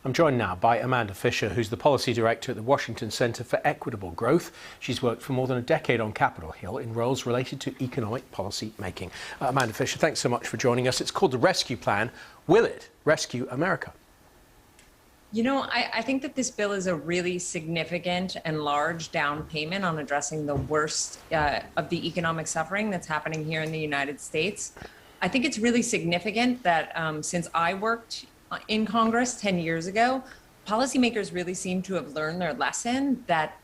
I'm joined now by Amanda Fischer, who's the Policy Director at the Washington Center for Equitable Growth. She's worked for more than a decade on Capitol Hill in roles related to economic policy making. Amanda Fischer, thanks so much for joining us. It's called the Rescue Plan. Will it rescue America? You know, I think that this bill is a really significant and large down payment on addressing the worst of the economic suffering that's happening here in the United States. I think it's really significant that since I worked in Congress 10 years ago, policymakers really seem to have learned their lesson that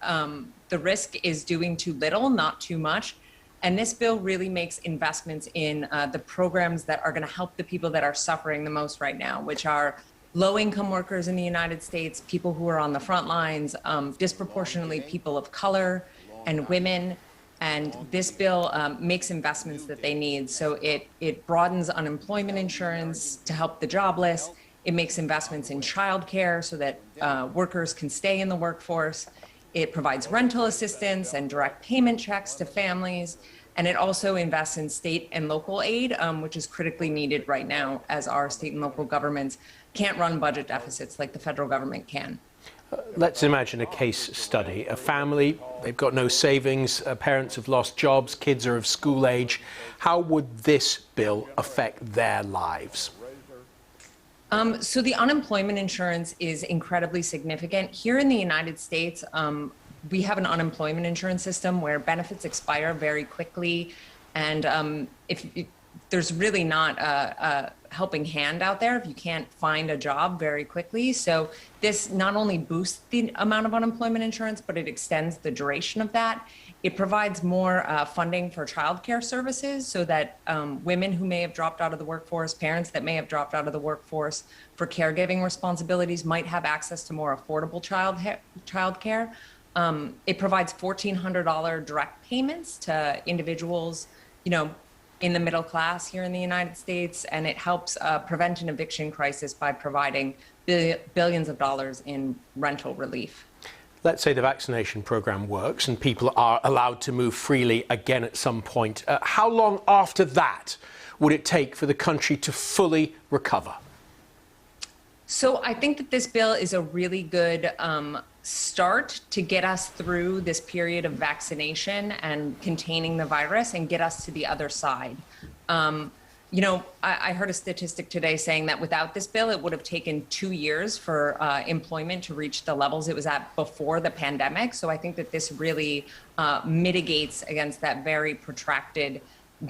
the risk is doing too little, not too much. And this bill really makes investments in the programs that are going to help the people that are suffering the most right now, which are low-income workers in the United States, people who are on the front lines, disproportionately people of color and women. And this bill makes investments that they need. So it broadens unemployment insurance to help the jobless. It makes investments in childcare so that workers can stay in the workforce. It provides rental assistance and direct payment checks to families. And it also invests in state and local aid, which is critically needed right now as our state and local governments can't run budget deficits like the federal government can. Let's imagine a case study. A family, they've got no savings, parents have lost jobs, kids are of school age. How would this bill affect their lives? So the unemployment insurance is incredibly significant. Here in the United States, we have an unemployment insurance system where benefits expire very quickly. And if there's really not a helping hand out there if you can't find a job very quickly. So this not only boosts the amount of unemployment insurance, but it extends the duration of that. It provides more funding for childcare services so that women who may have dropped out of the workforce, parents that may have dropped out of the workforce for caregiving responsibilities might have access to more affordable childcare. It provides $1,400 direct payments to individuals, you know, in the middle class here in the United States, and it helps prevent an eviction crisis by providing billions of dollars in rental relief. Let's say the vaccination program works and people are allowed to move freely again at some point. How long after that would it take for the country to fully recover? So I think that this bill is a really good start to get us through this period of vaccination and containing the virus and get us to the other side. You know, I heard a statistic today saying that without this bill, it would have taken 2 years for employment to reach the levels it was at before the pandemic. So I think that this really mitigates against that very protracted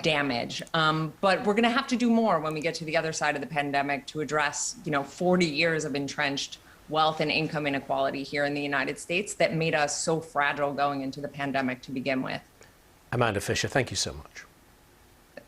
damage. But we're going to have to do more when we get to the other side of the pandemic to address, you know, 40 years of entrenched wealth and income inequality here in the United States that made us so fragile going into the pandemic to begin with. Amanda Fischer, thank you so much.